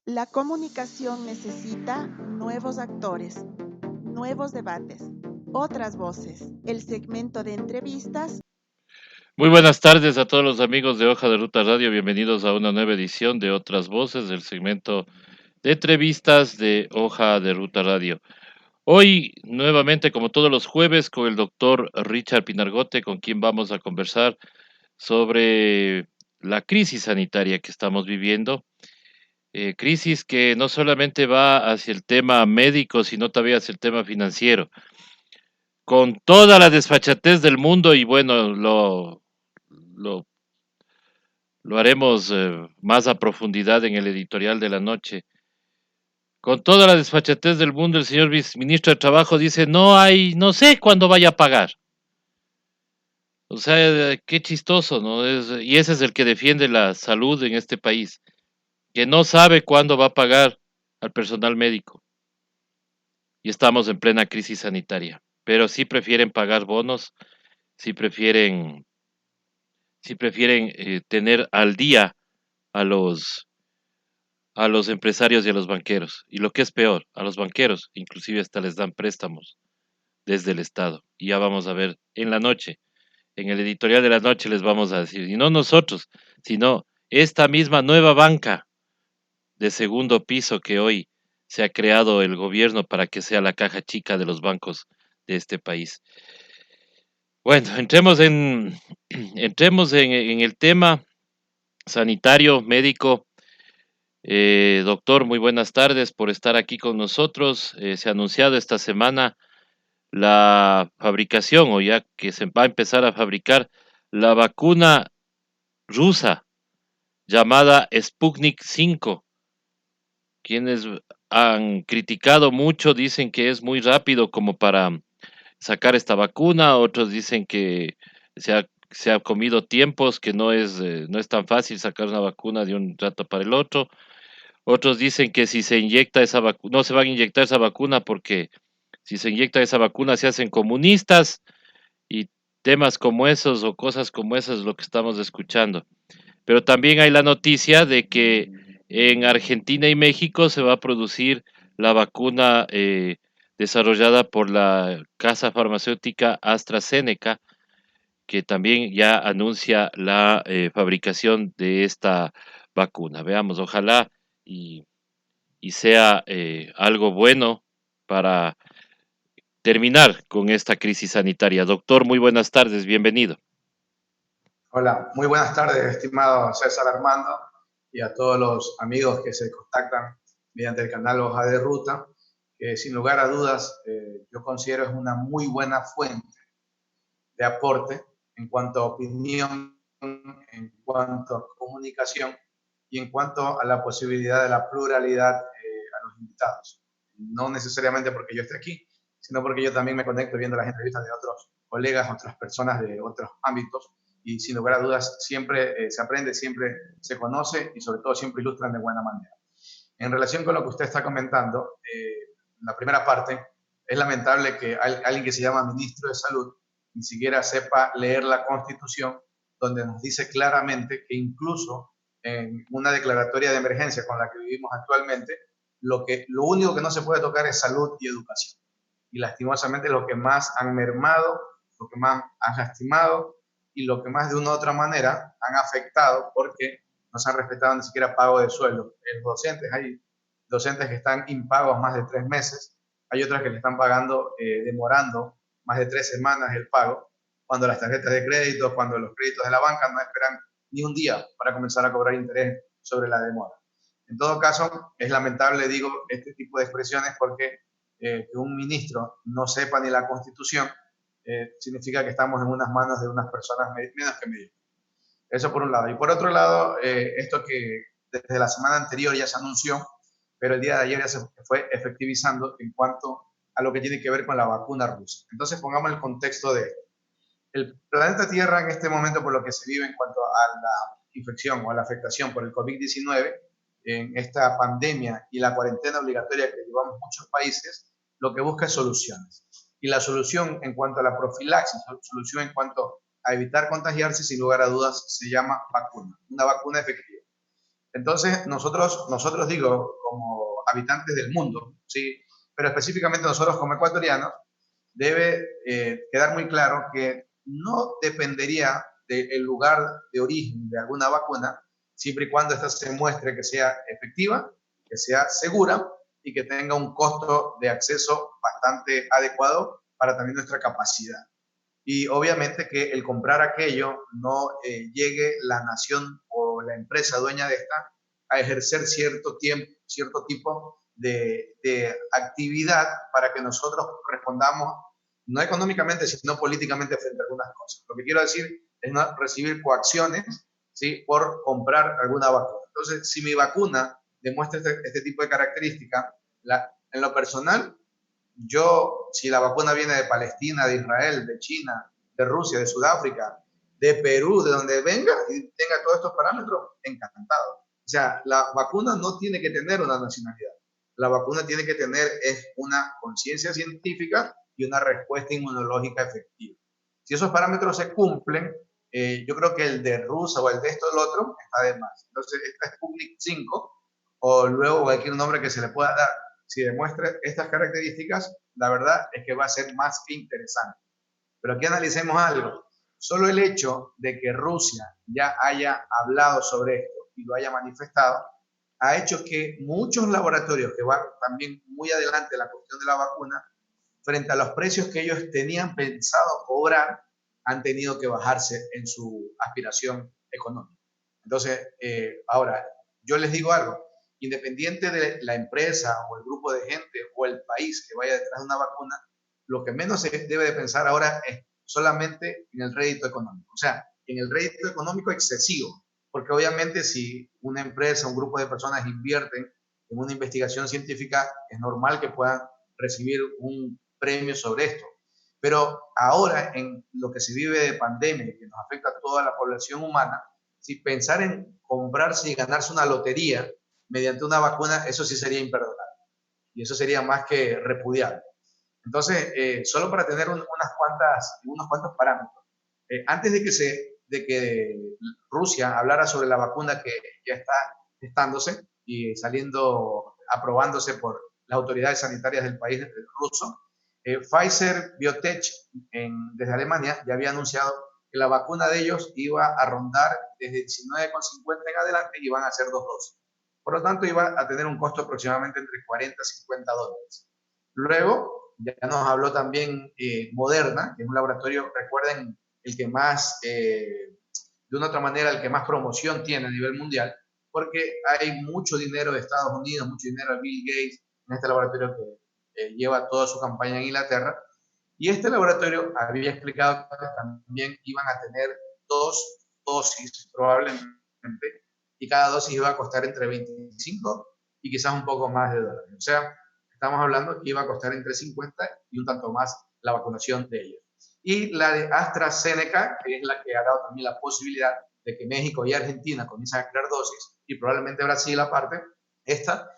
La comunicación necesita nuevos actores, nuevos debates, otras voces. El segmento de entrevistas. Muy buenas tardes a todos los amigos de Hoja de Ruta Radio. Bienvenidos a una nueva edición de Otras Voces del segmento de entrevistas de Hoja de Ruta Radio. Hoy, nuevamente, como todos los jueves, con el doctor Richard Pinargote, con quien vamos a conversar sobre la crisis sanitaria que estamos viviendo. Crisis que no solamente va hacia el tema médico, sino también hacia el tema financiero. Con toda la desfachatez del mundo y bueno, lo lo haremos más a profundidad en el editorial de la noche. Con toda la desfachatez del mundo, el señor ministro de Trabajo dice, no sé cuándo vaya a pagar. O sea, qué chistoso, ¿no? Y ese es el que defiende la salud en este país, que no sabe cuándo va a pagar al personal médico. Y estamos en plena crisis sanitaria. Pero sí prefieren pagar bonos, sí prefieren, sí prefieren tener al día a los empresarios y a los banqueros. Y lo que es peor, a los banqueros, inclusive hasta les dan préstamos desde el Estado. Y ya vamos a ver en la noche, en el editorial de la noche les vamos a decir, y no nosotros, sino esta misma nueva banca de segundo piso que hoy se ha creado el gobierno para que sea la caja chica de los bancos de este país. Bueno, entremos en el tema sanitario, médico. Doctor, muy buenas tardes por estar aquí con nosotros. Se ha anunciado esta semana la fabricación, o ya que se va a empezar a fabricar la vacuna rusa llamada Sputnik 5. Quienes han criticado mucho dicen que es muy rápido como para sacar esta vacuna, otros dicen que se ha comido tiempos, que no es tan fácil sacar una vacuna de un rato para el otro. Otros dicen que si se inyecta esa vacuna, no se van a inyectar esa vacuna porque si se inyecta esa vacuna se hacen comunistas y temas como esos o cosas como esas es lo que estamos escuchando. Pero también hay la noticia de que en Argentina y México se va a producir la vacuna desarrollada por la casa farmacéutica AstraZeneca, que también ya anuncia la fabricación de esta vacuna. Veamos, ojalá y y sea algo bueno para terminar con esta crisis sanitaria. Doctor, muy buenas tardes, bienvenido. Hola, muy buenas tardes, estimado César Armando, y a todos los amigos que se contactan mediante el canal Hoja de Ruta, que sin lugar a dudas yo considero es una muy buena fuente de aporte en cuanto a opinión, en cuanto a comunicación y en cuanto a la posibilidad de la pluralidad a los invitados. No necesariamente porque yo esté aquí, sino porque yo también me conecto viendo las entrevistas de otros colegas, otras personas de otros ámbitos, y sin lugar a dudas siempre se aprende, siempre se conoce y sobre todo siempre ilustran de buena manera. En relación con lo que usted está comentando, la primera parte, es lamentable que alguien que se llama ministro de Salud ni siquiera sepa leer la Constitución, donde nos dice claramente que incluso en una declaratoria de emergencia con la que vivimos actualmente, lo único que no se puede tocar es salud y educación. Y lastimosamente lo que más han mermado, lo que más han lastimado y lo que más de una u otra manera han afectado porque no se han respetado ni siquiera pago de sueldo. En docentes hay docentes que están impagos más de 3 meses, hay otras que le están pagando, demorando más de 3 semanas el pago, cuando las tarjetas de crédito, cuando los créditos de la banca no esperan ni un día para comenzar a cobrar interés sobre la demora. En todo caso, es lamentable, digo, este tipo de expresiones porque que un ministro no sepa ni la Constitución significa que estamos en unas manos de unas personas menos que mediocres. Eso por un lado. Y por otro lado, esto que desde la semana anterior ya se anunció, pero el día de ayer ya se fue efectivizando en cuanto a lo que tiene que ver con la vacuna rusa. Entonces pongamos el contexto de el planeta Tierra en este momento, por lo que se vive en cuanto a la infección o a la afectación por el COVID-19, en esta pandemia y la cuarentena obligatoria que llevamos muchos países, lo que busca es soluciones. Y la solución en cuanto a la profilaxis, la solución en cuanto a evitar contagiarse, sin lugar a dudas, se llama vacuna, una vacuna efectiva. Entonces, nosotros digo, como habitantes del mundo, ¿sí? Pero específicamente nosotros como ecuatorianos, debe quedar muy claro que no dependería del lugar de origen de alguna vacuna, siempre y cuando esta se muestre que sea efectiva, que sea segura y que tenga un costo de acceso bastante adecuado para también nuestra capacidad. Y obviamente que el comprar aquello no llegue la nación o la empresa dueña de esta a ejercer cierto tipo de actividad para que nosotros respondamos no económicamente, sino políticamente frente a algunas cosas. Lo que quiero decir es no recibir coacciones, ¿sí?, por comprar alguna vacuna. Entonces, si mi vacuna demuestra este tipo de características, en lo personal, yo, si la vacuna viene de Palestina, de Israel, de China, de Rusia, de Sudáfrica, de Perú, de donde venga y tenga todos estos parámetros, encantado. O sea, la vacuna no tiene que tener una nacionalidad. La vacuna tiene que tener es una conciencia científica y una respuesta inmunológica efectiva. Si esos parámetros se cumplen, yo creo que el de Rusia o el de esto o el otro está de más. Entonces, esta Sputnik 5 o luego cualquier nombre que se le pueda dar, si demuestra estas características, la verdad es que va a ser más que interesante. Pero aquí analicemos algo. Solo el hecho de que Rusia ya haya hablado sobre esto y lo haya manifestado, ha hecho que muchos laboratorios que van también muy adelante en la cuestión de la vacuna, frente a los precios que ellos tenían pensado cobrar, han tenido que bajarse en su aspiración económica. Entonces, ahora, yo les digo algo, independiente de la empresa o el grupo de gente o el país que vaya detrás de una vacuna, lo que menos se debe de pensar ahora es solamente en el rédito económico, o sea, en el rédito económico excesivo, porque obviamente si una empresa, un grupo de personas invierten en una investigación científica, es normal que puedan recibir un premio sobre esto. Pero ahora, en lo que se vive de pandemia, que nos afecta a toda la población humana, si pensar en comprarse y ganarse una lotería mediante una vacuna, eso sí sería imperdonable. Y eso sería más que repudiable. Entonces, solo para tener unos cuantos parámetros. Antes de que Rusia hablara sobre la vacuna que ya está testándose y aprobándose por las autoridades sanitarias del país ruso, Pfizer Biotech desde Alemania ya había anunciado que la vacuna de ellos iba a rondar desde 19,50 en adelante y iban a ser 2 dosis. Por lo tanto, iba a tener un costo aproximadamente entre 40 y 50 dólares. Luego, ya nos habló también Moderna, que es un laboratorio, recuerden, el que más, de una otra manera, el que más promoción tiene a nivel mundial, porque hay mucho dinero de Estados Unidos, mucho dinero de Bill Gates en este laboratorio que lleva toda su campaña en Inglaterra. Y este laboratorio había explicado que también iban a tener 2 dosis probablemente, y cada dosis iba a costar entre 25 y quizás un poco más de dólares. O sea, estamos hablando que iba a costar entre 50 y un tanto más la vacunación de ellos. Y la de AstraZeneca, que es la que ha dado también la posibilidad de que México y Argentina comiencen a crear dosis, y probablemente Brasil aparte, esta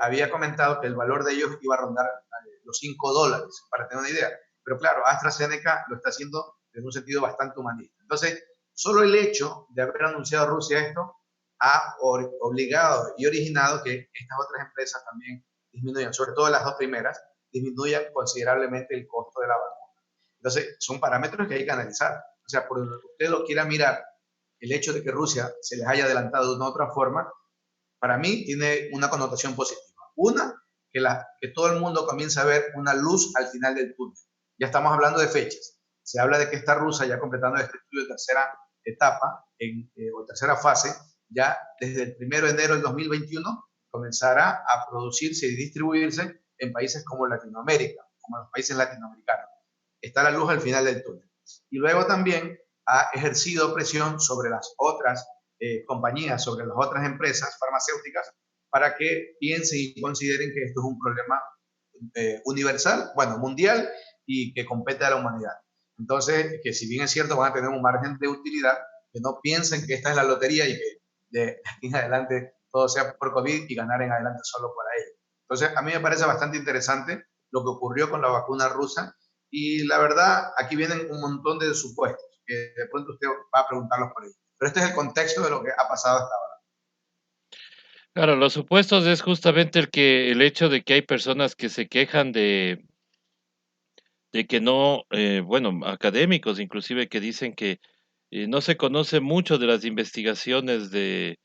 había comentado que el valor de ellos iba a rondar los 5 dólares, para tener una idea. Pero claro, AstraZeneca lo está haciendo en un sentido bastante humanista. Entonces, solo el hecho de haber anunciado Rusia esto ha obligado y originado que estas otras empresas también disminuyan, sobre todo las dos primeras, disminuyan considerablemente el costo de la vacuna. Entonces, son parámetros que hay que analizar. O sea, por donde usted lo quiera mirar, el hecho de que Rusia se les haya adelantado de una u otra forma, para mí tiene una connotación positiva. Una, que todo el mundo comienza a ver una luz al final del túnel. Ya estamos hablando de fechas. Se habla de que esta Rusia, ya completando este estudio de tercera etapa o tercera fase, ya desde el 1 de enero del 2021 comenzará a producirse y distribuirse en países como Latinoamérica, como los países latinoamericanos. Está la luz al final del túnel. Y luego también ha ejercido presión sobre las otras compañías, sobre las otras empresas farmacéuticas, para que piensen y consideren que esto es un problema universal, bueno, mundial, y que compete a la humanidad. Entonces, que si bien es cierto, van a tener un margen de utilidad, que no piensen que esta es la lotería y que de aquí en adelante todo sea por COVID y ganar en adelante solo para ello. Entonces, a mí me parece bastante interesante lo que ocurrió con la vacuna rusa, y la verdad, aquí vienen un montón de supuestos, que de pronto usted va a preguntarlos por ello. Pero este es el contexto de lo que ha pasado hasta ahora. Claro, los supuestos es justamente el hecho de que hay personas que se quejan de que no, bueno, académicos inclusive que dicen que no se conoce mucho de las investigaciones de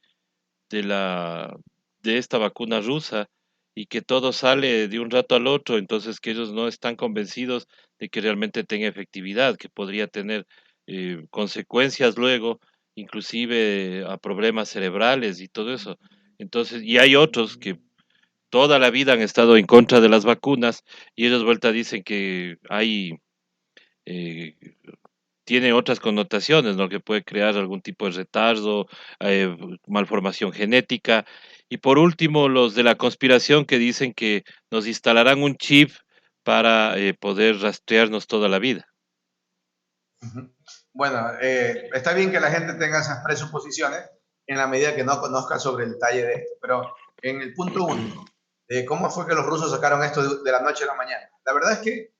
la de esta vacuna rusa y que todo sale de un rato al otro, entonces que ellos no están convencidos de que realmente tenga efectividad, que podría tener consecuencias luego, inclusive a problemas cerebrales y todo eso. Entonces, y hay otros que toda la vida han estado en contra de las vacunas y ellos vuelta dicen que hay eh, tiene otras connotaciones, ¿no? Que puede crear algún tipo de retardo, eh, malformación genética. Y por último, los de la conspiración que dicen que nos instalarán un chip para poder rastrearnos toda la vida. Ujú. Bueno, está bien que la gente tenga esas presuposiciones en la medida que no conozca sobre el detalle de esto, pero en el punto único, ¿cómo fue que los rusos sacaron esto de la noche a la mañana? La verdad es que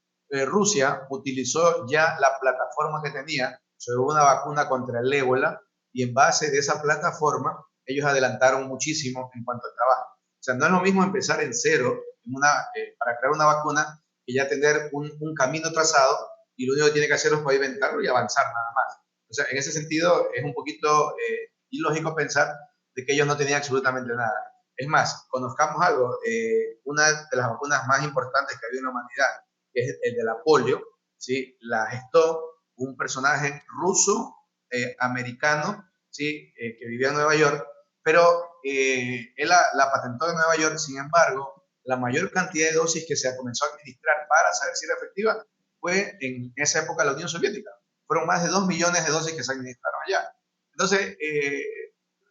Rusia utilizó ya la plataforma que tenía sobre una vacuna contra el ébola y en base de esa plataforma ellos adelantaron muchísimo en cuanto al trabajo. O sea, no es lo mismo empezar en cero para crear una vacuna que ya tener un camino trazado y lo único que tiene que hacer es pavimentarlo y avanzar nada más. O sea, en ese sentido es un poquito ilógico pensar de que ellos no tenían absolutamente nada. Es más, conozcamos algo, una de las vacunas más importantes que ha habido en la humanidad, que es el de la polio, ¿sí? La gestó un personaje ruso, americano, ¿sí? Que vivía en Nueva York, pero él la patentó en Nueva York. Sin embargo, la mayor cantidad de dosis que se comenzó a administrar para saber si era efectiva fue en esa época la Unión Soviética. Fueron más de 2 millones de dosis que se administraron allá. Entonces,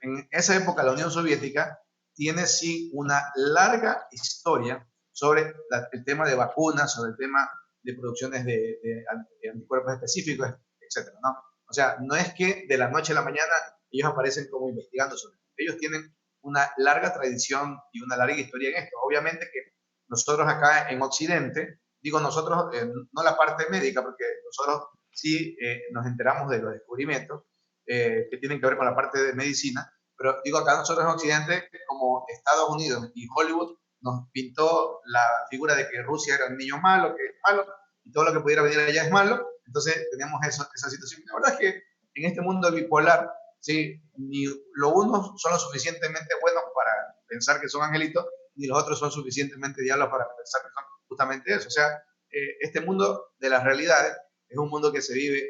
en esa época la Unión Soviética tiene sí una larga historia sobre el tema de vacunas, sobre el tema de producciones de anticuerpos específicos, etcétera, ¿no? O sea, no es que de la noche a la mañana ellos aparecen como investigando sobre esto. Ellos tienen una larga tradición y una larga historia en esto. Obviamente que nosotros acá en Occidente, digo nosotros, no la parte médica, porque nosotros sí nos enteramos de los descubrimientos que tienen que ver con la parte de medicina, pero digo acá nosotros en Occidente, como Estados Unidos y Hollywood nos pintó la figura de que Rusia era un niño malo, que es malo, y todo lo que pudiera venir allá es malo, entonces tenemos esa situación. La verdad es que en este mundo bipolar, ¿sí? Ni los unos son lo suficientemente buenos para pensar que son angelitos, ni los otros son suficientemente diablos para pensar que son justamente eso. O sea, este mundo de las realidades es un mundo que se vive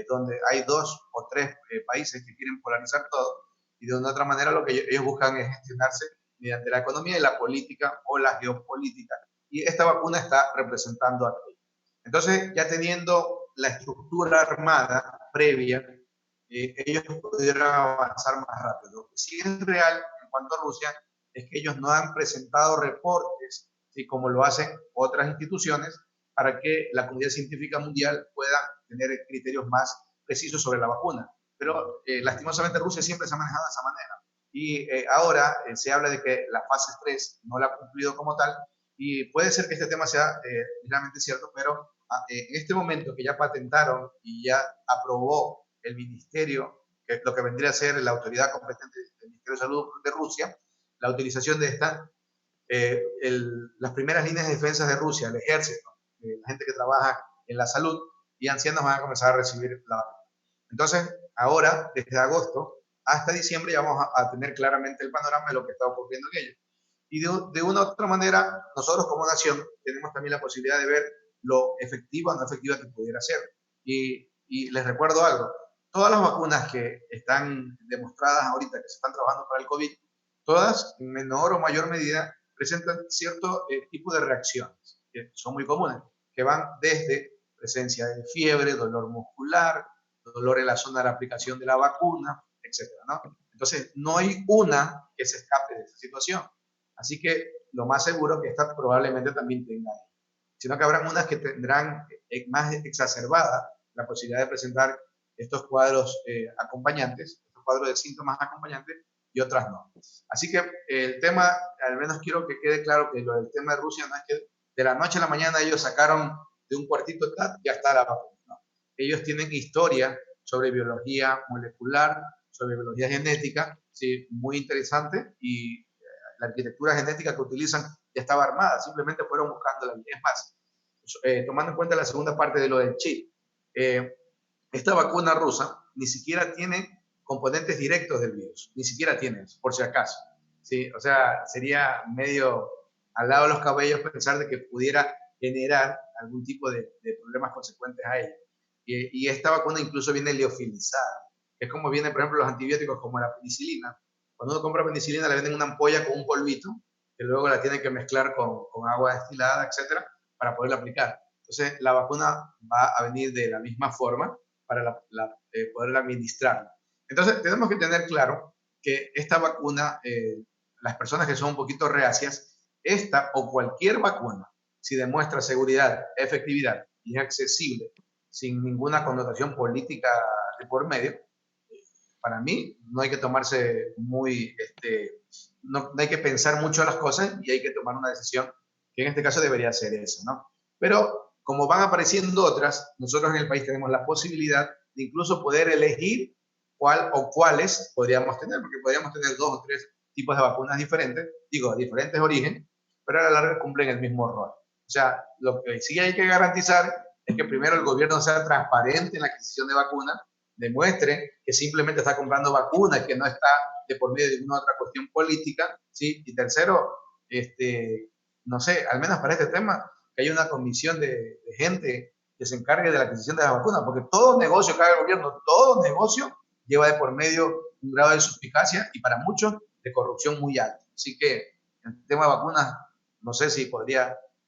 donde hay dos o tres países que quieren polarizar todo y de una otra manera lo que ellos buscan es gestionarse mediante la economía y la política o la geopolítica. Y esta vacuna está representando aquello. Entonces, ya teniendo la estructura armada previa, ellos pudieron avanzar más rápido. Lo que sí es real en cuanto a Rusia es que ellos no han presentado reportes, ¿sí? Como lo hacen otras instituciones, para que la comunidad científica mundial pueda tener criterios más precisos sobre la vacuna. Pero lastimosamente Rusia siempre se ha manejado de esa manera. Y ahora se habla de que la fase 3 no la ha cumplido como tal, y puede ser que este tema sea realmente cierto, pero en este momento que ya patentaron y ya aprobó el ministerio, que es lo que vendría a ser la autoridad competente del Ministerio de Salud de Rusia, la utilización de esta, las primeras líneas de defensa de Rusia, el ejército, la gente que trabaja en la salud y ancianos van a comenzar a recibir la vacuna. Entonces, ahora, desde agosto hasta diciembre, ya vamos a tener claramente el panorama de lo que está ocurriendo en ello. Y de una u otra manera, nosotros como nación tenemos también la posibilidad de ver lo efectiva o no efectiva que pudiera ser. Y les recuerdo algo, todas las vacunas que están demostradas ahorita, que se están trabajando para el COVID, todas en menor o mayor medida presentan cierto tipo de reacciones que son muy comunes, que van desde presencia de fiebre, dolor muscular, dolor en la zona de la aplicación de la vacuna, etcétera, ¿no? Entonces, no hay una que se escape de esa situación. Así que lo más seguro es que esta probablemente también tenga, sino que habrán unas que tendrán más exacerbada la posibilidad de presentar estos cuadros acompañantes, estos cuadros de síntomas acompañantes, y otras no. Así que el tema, al menos quiero que quede claro que lo del tema de Rusia no es que de la noche a la mañana ellos sacaron de un cuartito, ya está la vacuna. No. Ellos tienen historia sobre biología molecular, sobre biología genética, sí, muy interesante, y la arquitectura genética que utilizan ya estaba armada, simplemente fueron buscándola. Es más, tomando en cuenta la segunda parte de lo del chip, esta vacuna rusa ni siquiera tiene componentes directos del virus, ni siquiera tiene eso, por si acaso. ¿Sí? O sea, sería medio al lado de los cabellos pensar de que pudiera generar algún tipo de problemas consecuentes a ella. Y esta vacuna incluso viene liofilizada. Es como vienen, por ejemplo, los antibióticos como la penicilina. Cuando uno compra penicilina, le venden una ampolla con un polvito, que luego la tiene que mezclar con agua destilada, etcétera, para poderla aplicar. Entonces, la vacuna va a venir de la misma forma para poderla administrar. Entonces, tenemos que tener claro que esta vacuna, las personas que son un poquito reacias, esta o cualquier vacuna, si demuestra seguridad, efectividad y es accesible, sin ninguna connotación política de por medio, para mí no hay que tomarse no hay que pensar mucho las cosas y hay que tomar una decisión que en este caso debería ser esa, ¿no? Pero como van apareciendo otras, nosotros en el país tenemos la posibilidad de incluso poder elegir cuál o cuáles podríamos tener, porque podríamos tener 2 o 3 tipos de vacunas diferentes, digo, diferentes orígenes, pero a la larga cumplen el mismo rol. O sea, lo que sí hay que garantizar es que primero el gobierno sea transparente en la adquisición de vacunas, demuestre que simplemente está comprando vacunas, que no está de por medio de ninguna otra cuestión política, ¿sí? Y tercero, no sé, al menos para este tema, que haya una comisión de gente que se encargue de la adquisición de las vacunas, porque todo negocio que haga el gobierno, todo negocio lleva de por medio un grado de suspicacia y para muchos de corrupción muy alto. Así que el tema de vacunas, no sé si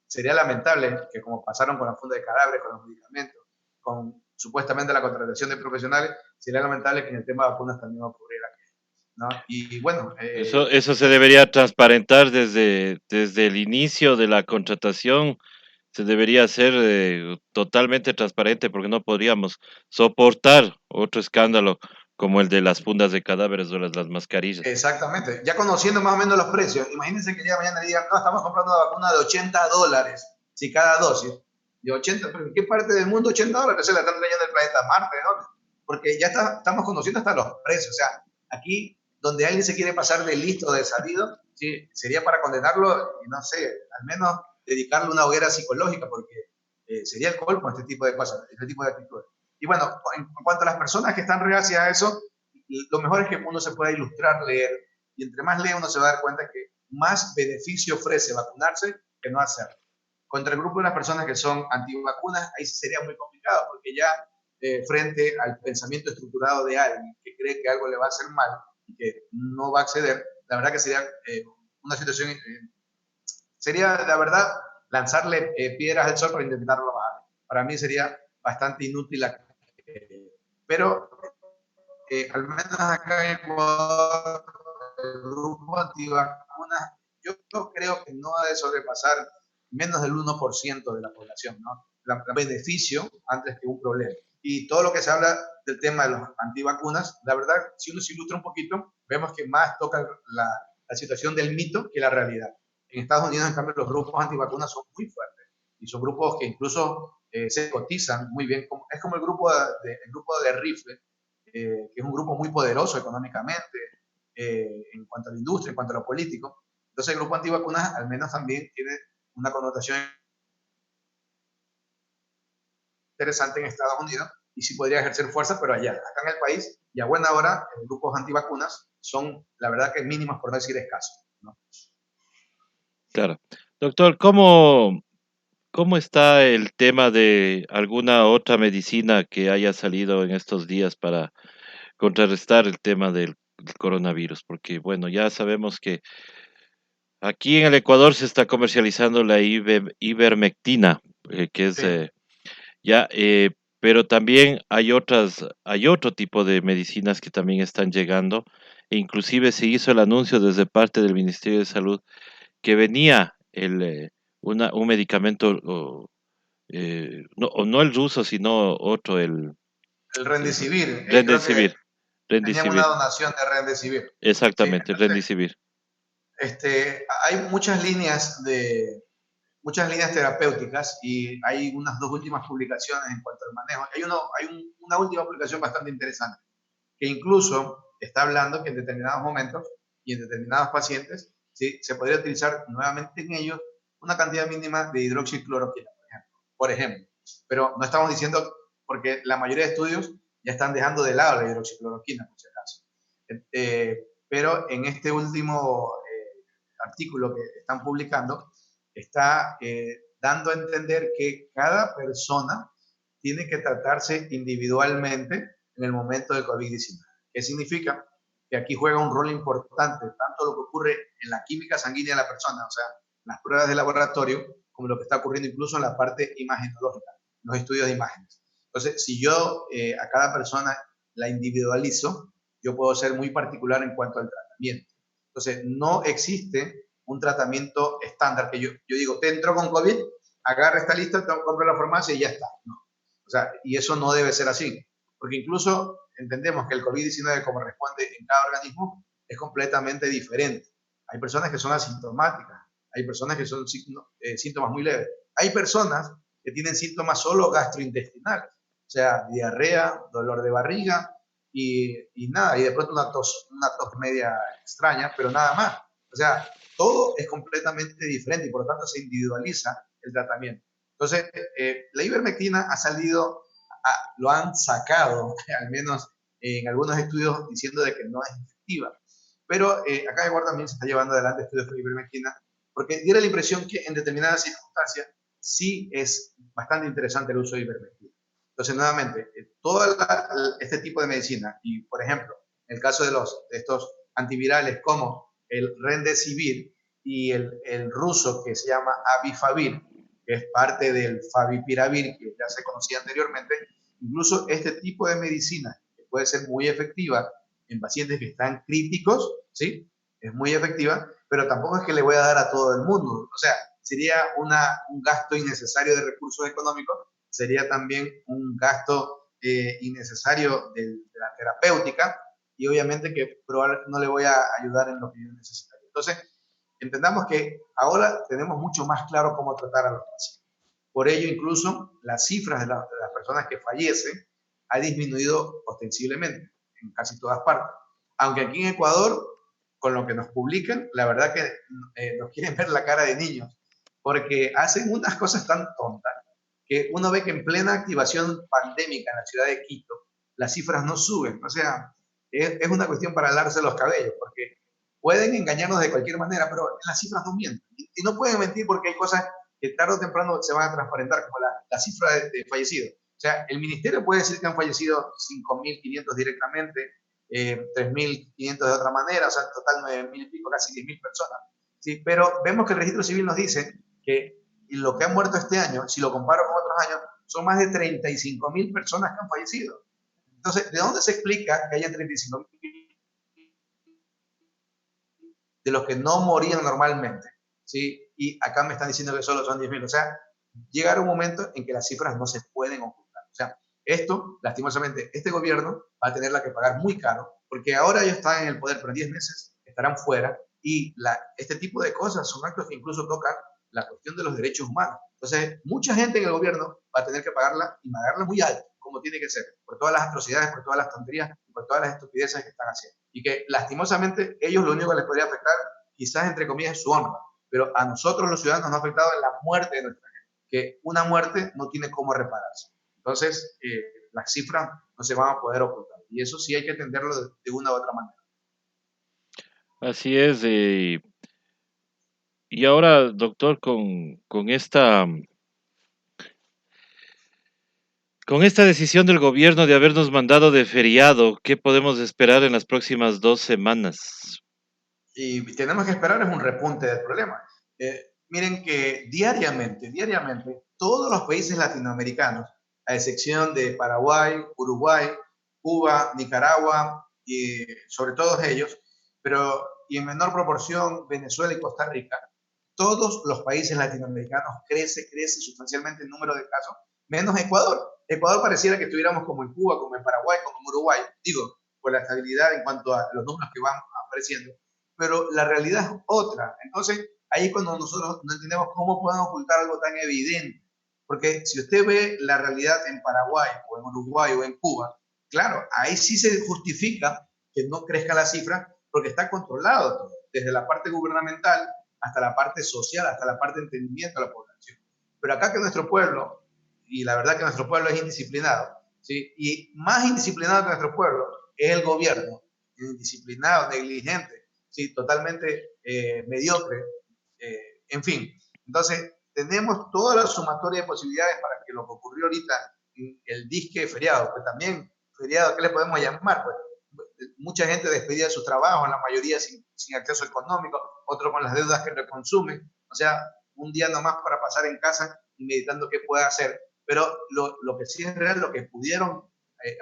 sería lamentable que como pasaron con la funda de cadáveres, con los medicamentos, con supuestamente la contratación de profesionales, sería lamentable que en el tema de vacunas también ocurriera, ¿no? Y bueno... Eso se debería transparentar desde el inicio de la contratación. Se debería hacer totalmente transparente porque no podríamos soportar otro escándalo como el de las fundas de cadáveres o las mascarillas. Exactamente. Ya conociendo más o menos los precios, imagínense que ya mañana digan, no, estamos comprando una vacuna de $80, si cada dosis. De 80, pero ¿en qué parte del mundo $80 se la están trayendo del planeta Marte? ¿No? Porque ya estamos conociendo hasta los precios. O sea, aquí donde alguien se quiere pasar de listo, de sabido, sí, sería para condenarlo y no sé, al menos dedicarle una hoguera psicológica, porque sería el colmo este tipo de cosas, este tipo de actitudes. Y bueno, en cuanto a las personas que están reacias a eso, lo mejor es que uno se pueda ilustrar, leer, y entre más lee uno se va a dar cuenta que más beneficio ofrece vacunarse que no hacerlo. Contra el grupo de las personas que son antivacunas, ahí sería muy complicado, porque ya frente al pensamiento estructurado de alguien que cree que algo le va a hacer mal y que no va a acceder, la verdad que sería una situación, sería la verdad lanzarle piedras al sol para intentarlo bajar. Para mí sería bastante inútil, pero al menos acá en Ecuador, el grupo antivacunas, yo creo que no ha de sobrepasar menos del 1% de la población, ¿no? El beneficio antes que un problema. Y todo lo que se habla del tema de los antivacunas, la verdad, si uno se ilustra un poquito, vemos que más toca la situación del mito que la realidad. En Estados Unidos, en cambio, los grupos antivacunas son muy fuertes y son grupos que incluso se cotizan muy bien. Es como el grupo de rifle, que es un grupo muy poderoso económicamente, en cuanto a la industria, en cuanto a lo político. Entonces el grupo antivacunas al menos también tiene una connotación interesante en Estados Unidos y sí podría ejercer fuerza, pero allá, acá en el país, y a buena hora, los grupos antivacunas son, la verdad, que mínimos, por no decir escasos, ¿no? Claro. Doctor, ¿cómo está el tema de alguna otra medicina que haya salido en estos días para contrarrestar el tema del coronavirus? Porque, bueno, ya sabemos que aquí en el Ecuador se está comercializando la ivermectina, que es Sí. ya, pero también hay otro tipo de medicinas que también están llegando, e inclusive se hizo el anuncio desde parte del Ministerio de Salud que venía un medicamento, no el ruso, sino otro, El se me fue, Remdesivir, creo que Remdesivir, tenían una Remdesivir, donación de Remdesivir. Sí, exactamente, entonces, Remdesivir. hay muchas líneas terapéuticas y hay unas 2 últimas publicaciones en cuanto al manejo. Una última publicación bastante interesante que incluso está hablando que en determinados momentos y en determinados pacientes ¿sí? Se podría utilizar nuevamente en ellos una cantidad mínima de hidroxicloroquina, por ejemplo. Pero no estamos diciendo, porque la mayoría de estudios ya están dejando de lado la hidroxicloroquina, por si acaso. Pero en este último artículo que están publicando, está dando a entender que cada persona tiene que tratarse individualmente en el momento del COVID-19. ¿Qué significa? Que aquí juega un rol importante, tanto lo que ocurre en la química sanguínea de la persona, o sea, las pruebas de laboratorio, como lo que está ocurriendo incluso en la parte imagenológica, los estudios de imágenes. Entonces, si yo a cada persona la individualizo, yo puedo ser muy particular en cuanto al tratamiento. Entonces, no existe un tratamiento estándar que yo digo, te entro con COVID, agarra esta lista, compra la farmacia y ya está. No. O sea, y eso no debe ser así, porque incluso entendemos que el COVID-19, como responde en cada organismo, es completamente diferente. Hay personas que son asintomáticas, hay personas que son síntomas muy leves, hay personas que tienen síntomas solo gastrointestinales, o sea, diarrea, dolor de barriga y nada, y de pronto una tos media extraña, pero nada más. O sea, todo es completamente diferente y por lo tanto se individualiza el tratamiento. Entonces, la ivermectina ha salido, lo han sacado, al menos en algunos estudios, diciendo de que no es efectiva. Pero acá en Ecuador también se está llevando adelante estudios con ivermectina, porque diera la impresión que en determinadas circunstancias sí es bastante interesante el uso de ivermectina. Entonces, nuevamente, todo este tipo de medicina, y por ejemplo, en el caso de estos antivirales como el Remdesivir y el ruso que se llama Avifavir, que es parte del Favipiravir, que ya se conocía anteriormente, incluso este tipo de medicina, que puede ser muy efectiva en pacientes que están críticos, ¿sí? Es muy efectiva, pero tampoco es que le voy a dar a todo el mundo. O sea, sería un gasto innecesario de recursos económicos, sería también un gasto innecesario de la terapéutica, y obviamente que probablemente no le voy a ayudar en lo que yo necesitaría. Entonces, entendamos que ahora tenemos mucho más claro cómo tratar a los pacientes. Por ello, incluso las cifras de las personas que fallecen ha disminuido ostensiblemente en casi todas partes. Aunque aquí en Ecuador, con lo que nos publican, la verdad que nos quieren ver la cara de niños, porque hacen unas cosas tan tontas que uno ve que en plena activación pandémica en la ciudad de Quito, las cifras no suben. O sea, es una cuestión para alarse los cabellos, porque pueden engañarnos de cualquier manera, pero las cifras no mienten. Y no pueden mentir porque hay cosas que tarde o temprano se van a transparentar, como la cifra de fallecidos. O sea, el ministerio puede decir que han fallecido 5.500 directamente, 3.500 de otra manera, o sea, en total 9.000 y pico, casi 10.000 personas. ¿Sí? Pero vemos que el registro civil nos dice que lo que han muerto este año, si lo comparo con otros años, son más de 35.000 personas que han fallecido. Entonces, ¿de dónde se explica que haya 35.000 de los que no morían normalmente? ¿Sí? Y acá me están diciendo que solo son 10.000. O sea, llegará un momento en que las cifras no se pueden ocultar. O sea, esto, lastimosamente, este gobierno va a tenerla que pagar muy caro, porque ahora ellos están en el poder, pero en 10 meses estarán fuera, y este tipo de cosas son actos que incluso tocan la cuestión de los derechos humanos. Entonces, mucha gente en el gobierno va a tener que pagarla, y pagarla muy alto, como tiene que ser, por todas las atrocidades, por todas las tonterías, por todas las estupideces que están haciendo. Y que, lastimosamente, ellos lo único que les podría afectar, quizás, entre comillas, es su honra, pero a nosotros los ciudadanos nos ha afectado en la muerte de nuestra gente, que una muerte no tiene cómo repararse. Entonces, las cifras no se van a poder ocultar, y eso sí hay que entenderlo de una u otra manera. Así es. Y ahora, doctor, con esta decisión del gobierno de habernos mandado de feriado, ¿qué podemos esperar en las próximas 2 semanas? Y tenemos que esperar es un repunte del problema. Miren que diariamente, todos los países latinoamericanos, a excepción de Paraguay, Uruguay, Cuba, Nicaragua, y sobre todos ellos, pero y en menor proporción Venezuela y Costa Rica, todos los países latinoamericanos crece sustancialmente el número de casos, menos Ecuador. Ecuador pareciera que estuviéramos como en Cuba, como en Paraguay, como en Uruguay, digo, por la estabilidad en cuanto a los números que van apareciendo, pero la realidad es otra. Entonces, ahí es cuando nosotros no entendemos cómo pueden ocultar algo tan evidente. Porque si usted ve la realidad en Paraguay, o en Uruguay, o en Cuba, claro, ahí sí se justifica que no crezca la cifra, porque está controlado todo. desde la parte gubernamental hasta la parte social, hasta la parte de entendimiento de la población. Pero acá que nuestro pueblo, y la verdad que nuestro pueblo es indisciplinado, ¿sí? Y más indisciplinado que nuestro pueblo es el gobierno, indisciplinado, negligente, ¿sí? Totalmente mediocre, en fin. Entonces, tenemos toda la sumatoria de posibilidades para que lo que ocurrió ahorita, el disque feriado, pues también feriado, ¿qué le podemos llamar? Pues mucha gente despedida de su trabajo, la mayoría sin acceso económico, otros con las deudas que reconsumen, o sea, un día nomás para pasar en casa y meditando qué puede hacer. Pero lo que sí es real, lo que pudieron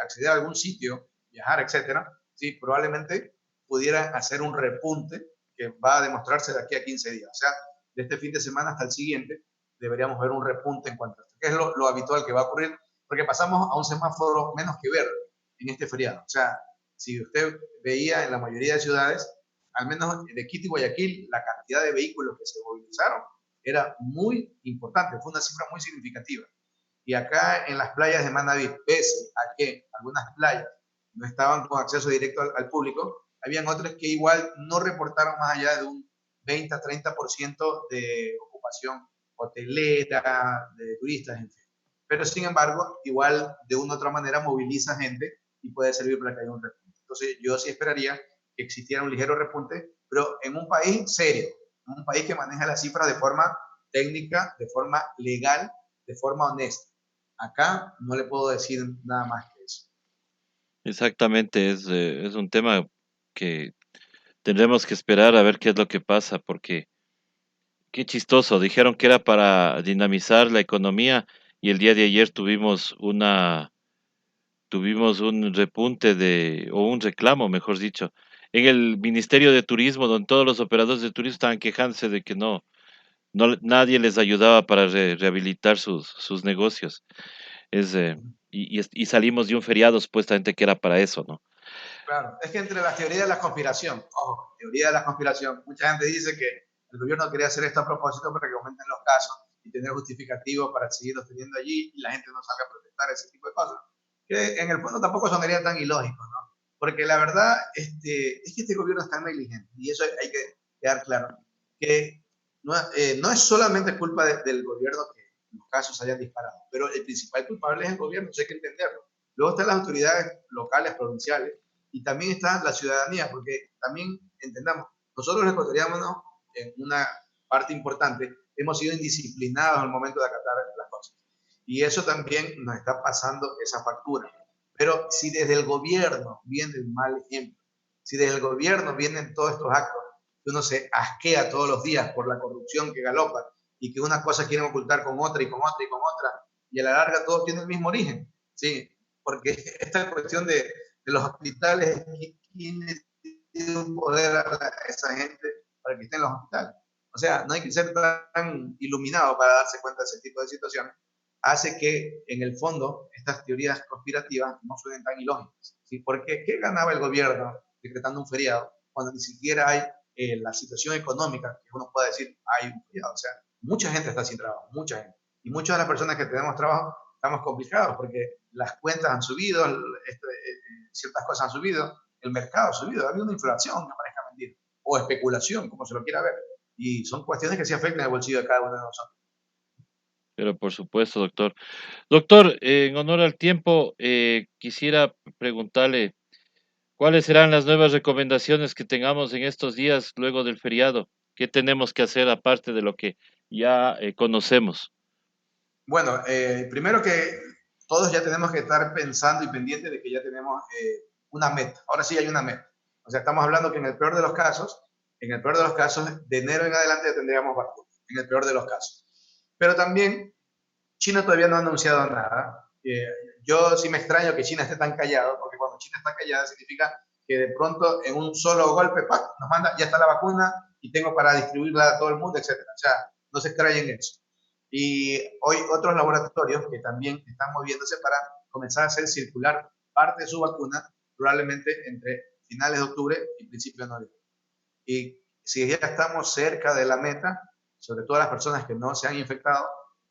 acceder a algún sitio, viajar, etcétera, sí, probablemente pudieran hacer un repunte que va a demostrarse de aquí a 15 días. O sea, de este fin de semana hasta el siguiente, deberíamos ver un repunte en cuanto a esto, que es lo habitual que va a ocurrir, porque pasamos a un semáforo menos que verde en este feriado. O sea, si usted veía en la mayoría de ciudades, al menos de Quito y Guayaquil, la cantidad de vehículos que se movilizaron era muy importante, fue una cifra muy significativa. Y acá en las playas de Manabí, pese a que algunas playas no estaban con acceso directo al público, habían otras que igual no reportaron más allá de un 20 a 30% de ocupación hotelera, de turistas, en fin. Pero sin embargo, igual de una u otra manera moviliza gente y puede servir para que haya un repunte. Entonces yo sí esperaría que existiera un ligero repunte, pero en un país serio, en un país que maneja las cifras de forma técnica, de forma legal, de forma honesta. Acá no le puedo decir nada más que eso. Exactamente, es un tema que tendremos que esperar a ver qué es lo que pasa, porque qué chistoso, dijeron que era para dinamizar la economía y el día de ayer tuvimos un repunte o un reclamo, mejor dicho, en el Ministerio de Turismo, donde todos los operadores de turismo estaban quejándose de que nadie les ayudaba para rehabilitar sus negocios. Es, y salimos de un feriado supuestamente que era para eso, ¿no? Claro, es que entre las teorías de la conspiración, ojo, teoría de la conspiración, mucha gente dice que el gobierno quería hacer esto a propósito para que aumenten los casos y tener justificativo para seguirlos teniendo allí y la gente no salga a protestar, ese tipo de cosas. Que en el fondo tampoco sonaría tan ilógico, ¿no? Porque la verdad es que este gobierno está negligente y eso hay que quedar claro. Que no es solamente culpa del gobierno que los casos hayan disparado, pero el principal culpable es el gobierno, eso hay que entenderlo. Luego están las autoridades locales, provinciales, y también está la ciudadanía, porque también entendamos, nosotros los ecuatorianos, en una parte importante, hemos sido indisciplinados al momento de acatar las cosas. Y eso también nos está pasando esa factura. Pero si desde el gobierno viene el mal ejemplo, si desde el gobierno vienen todos estos actos, que uno se asquea todos los días por la corrupción que galopa y que una cosa quieren ocultar con otra y con otra y con otra, y a la larga todo tiene el mismo origen, ¿sí? Porque esta cuestión de los hospitales, ¿quién tiene un poder a esa gente para que esté en los hospitales? O sea, no hay que ser tan iluminado para darse cuenta de ese tipo de situaciones. Hace que, en el fondo, estas teorías conspirativas no suenen tan ilógicas. ¿Sí? Porque, ¿qué ganaba el gobierno decretando un feriado cuando ni siquiera hay la situación económica que uno pueda decir hay un feriado? O sea, mucha gente está sin trabajo, mucha gente. Y muchas de las personas que tenemos trabajo estamos complicados porque las cuentas han subido, ciertas cosas han subido, el mercado ha subido, ha habido una inflación, no parezca mentir, o especulación, como se lo quiera ver. Y son cuestiones que sí afectan el bolsillo de cada uno de nosotros. Pero por supuesto, doctor. Doctor, en honor al tiempo, quisiera preguntarle, ¿cuáles serán las nuevas recomendaciones que tengamos en estos días luego del feriado? ¿Qué tenemos que hacer aparte de lo que ya conocemos? Bueno, primero que todos ya tenemos que estar pensando y pendientes de que ya tenemos una meta. Ahora sí hay una meta. O sea, estamos hablando que en el peor de los casos, de enero en adelante ya tendríamos vacunas, en el peor de los casos. Pero también China todavía no ha anunciado nada. Yo sí me extraño que China esté tan callado, porque cuando China está callada significa que de pronto en un solo golpe ¡pac! Nos manda, ya está la vacuna y tengo para distribuirla a todo el mundo, etc. O sea, no se extrañen eso. Y hoy otros laboratorios que también están moviéndose para comenzar a hacer circular parte de su vacuna, probablemente entre finales de octubre y principios de noviembre. Y si ya estamos cerca de la meta, sobre todo las personas que no se han infectado,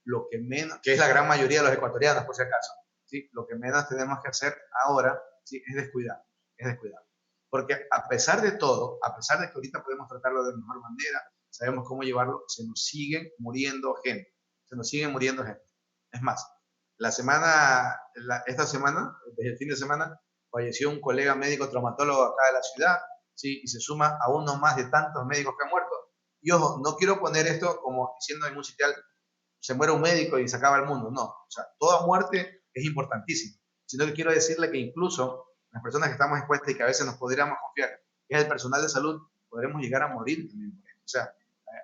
lo que menos, que es la gran mayoría de los ecuatorianos, por si acaso, ¿sí? Lo que menos tenemos que hacer ahora, ¿sí? Es descuidar, es descuidar. porque a pesar de todo, a pesar de que ahorita podemos tratarlo de mejor manera, sabemos cómo llevarlo, se nos siguen muriendo gente, se nos siguen muriendo gente. Es más, esta semana, desde el fin de semana, falleció un colega médico traumatólogo acá de la ciudad, ¿sí? Y se suma a uno más de tantos médicos que han muerto. Y ojo, no quiero poner esto como diciendo en un sitial, se muere un médico y se acaba el mundo, no. O sea, toda muerte es importantísima, sino que quiero decirle que incluso las personas que estamos expuestas y que a veces nos podríamos confiar, que es el personal de salud, podremos llegar a morir también por esto. O sea,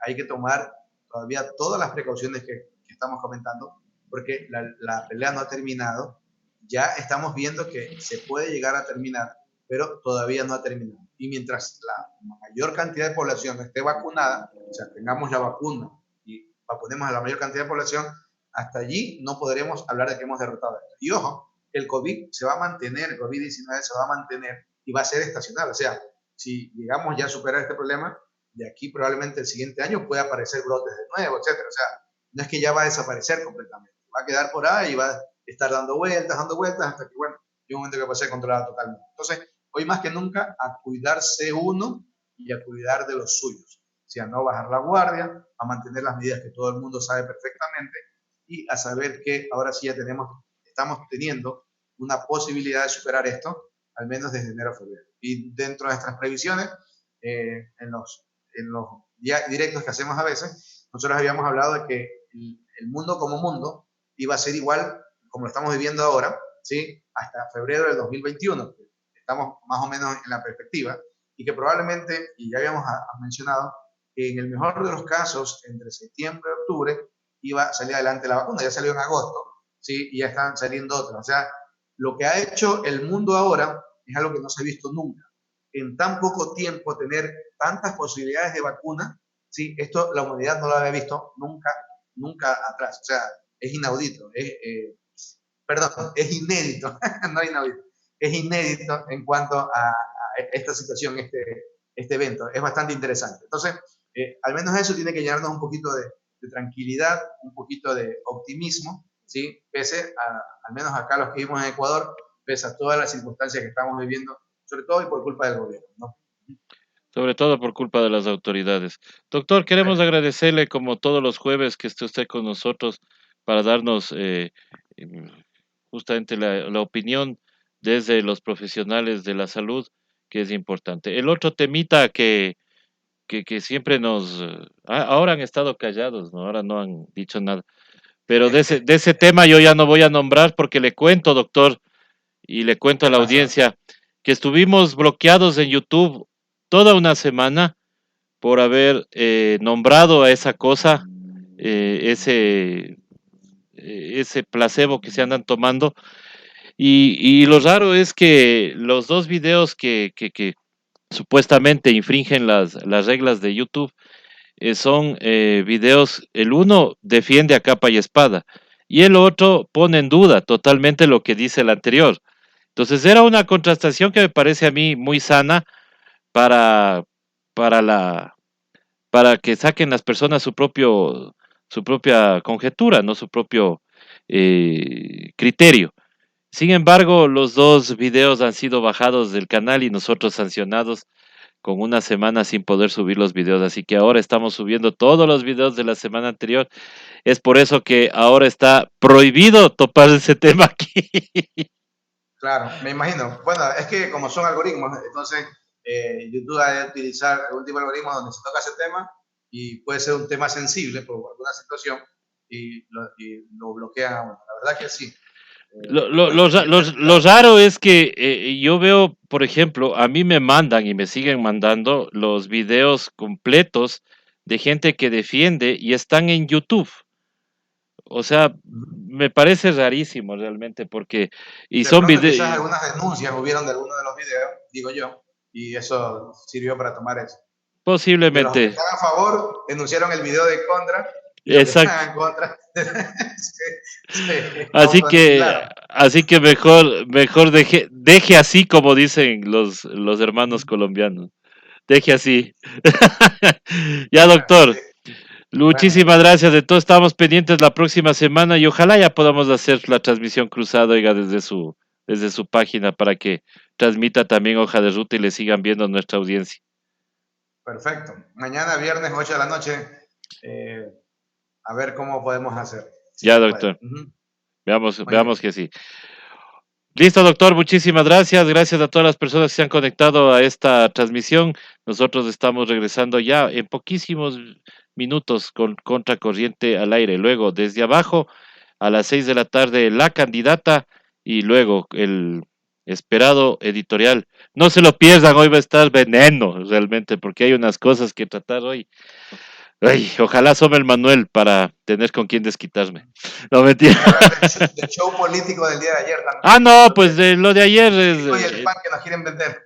hay que tomar todavía todas las precauciones que estamos comentando, porque la pelea no ha terminado. Ya estamos viendo que se puede llegar a terminar, pero todavía no ha terminado. Y mientras la mayor cantidad de población esté vacunada, o sea, tengamos la vacuna y vacunemos a la mayor cantidad de población, hasta allí no podremos hablar de que hemos derrotado esto. Y ojo, el COVID se va a mantener, el COVID-19 se va a mantener y va a ser estacional. O sea, si llegamos ya a superar este problema, de aquí probablemente el siguiente año puede aparecer brotes de nuevo, etcétera. O sea, no es que ya va a desaparecer completamente, va a quedar por ahí y va a estar dando vueltas, hasta que, bueno, hay un momento que va a ser controlado totalmente. Entonces, hoy más que nunca, a cuidarse uno y a cuidar de los suyos. O sea, no bajar la guardia, a mantener las medidas que todo el mundo sabe perfectamente y a saber que ahora sí ya estamos teniendo una posibilidad de superar esto, al menos desde enero a febrero. Y dentro de nuestras previsiones, en los directos que hacemos a veces, nosotros habíamos hablado de que el mundo como mundo iba a ser igual como lo estamos viviendo ahora, ¿sí? Hasta febrero del 2021. Estamos más o menos en la perspectiva y que probablemente, y ya habíamos mencionado, que en el mejor de los casos, entre septiembre y octubre, iba a salir adelante la vacuna. Ya salió en agosto, ¿sí? Y ya están saliendo otras. O sea, lo que ha hecho el mundo ahora es algo que no se ha visto nunca. En tan poco tiempo tener tantas posibilidades de vacuna, ¿sí? Esto la humanidad no lo había visto nunca atrás. O sea, es inaudito, es inédito, no inaudito, es inédito en cuanto a esta situación, este evento. Es bastante interesante. Entonces, al menos eso tiene que llenarnos un poquito de tranquilidad, un poquito de optimismo, ¿sí? Pese al menos acá los que vivimos en Ecuador, pese a todas las circunstancias que estamos viviendo, sobre todo y por culpa del gobierno, ¿no? Sobre todo por culpa de las autoridades. Doctor, queremos agradecerle como todos los jueves que esté usted con nosotros para darnos em, justamente la opinión desde los profesionales de la salud, que es importante. El otro temita que siempre ahora han estado callados, ¿no? Ahora no han dicho nada. Pero de ese tema yo ya no voy a nombrar porque le cuento, doctor, y le cuento a la audiencia que estuvimos bloqueados en YouTube toda una semana por haber nombrado a esa cosa, ese placebo que se andan tomando. Y lo raro es que los dos videos que supuestamente infringen las reglas de YouTube son videos, el uno defiende a capa y espada y el otro pone en duda totalmente lo que dice el anterior. Entonces era una contrastación que me parece a mí muy sana para, para la, para que saquen las personas su propia conjetura, no su propio criterio. Sin embargo, los dos videos han sido bajados del canal y nosotros sancionados con una semana sin poder subir los videos. Así que ahora estamos subiendo todos los videos de la semana anterior. Es por eso que ahora está prohibido topar ese tema aquí. Claro, me imagino. Bueno, es que como son algoritmos, entonces YouTube ha de utilizar algún tipo de algoritmo donde se toca ese tema y puede ser un tema sensible por alguna situación y lo bloquean a uno. La verdad que sí. Lo raro es que yo veo, por ejemplo, a mí me mandan y me siguen mandando los videos completos de gente que defiende y están en YouTube. O sea, me parece rarísimo realmente porque de son pronto quizás videos. algunas denuncias hubieron de alguno de los videos, digo yo, y eso sirvió para tomar eso. De los que Posiblemente. están a favor, denunciaron el video de contra, y los que Exacto. están en contra se autoaniquilaron. Así que mejor deje así como dicen los hermanos colombianos. Deje así. Ya, doctor. Sí. Muchísimas Bueno, gracias. De todo estamos pendientes la próxima semana y ojalá ya podamos hacer la transmisión cruzada, oiga, desde desde su página para que transmita también Hoja de Ruta y le sigan viendo a nuestra audiencia. Perfecto. Mañana viernes 8 de la noche, a ver cómo podemos hacer. Si Ya, se puede. doctor. Muy bien. Veamos que sí. Listo, doctor, muchísimas gracias. Gracias a todas las personas que se han conectado a esta transmisión. Nosotros estamos regresando ya en poquísimos minutos con Contracorriente al aire. Luego, desde abajo, a las 6 de la tarde, la candidata y luego el esperado editorial. No se lo pierdan, hoy va a estar veneno realmente, porque hay unas cosas que tratar hoy. Ay, ojalá some el Manuel para tener con quién desquitarme. No, mentira. Del show político del día de ayer también. Ah, no, pues lo de ayer El es circo y el pan que nos quieren vender.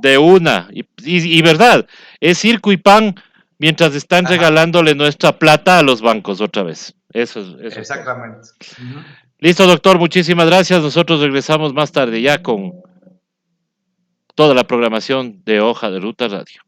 de una. Y verdad, es circo y pan mientras están Ajá. regalándole nuestra plata a los bancos otra vez. Eso es todo. Exactamente. Listo, doctor, muchísimas gracias. Nosotros regresamos más tarde ya con toda la programación de Hoja de Ruta Radio.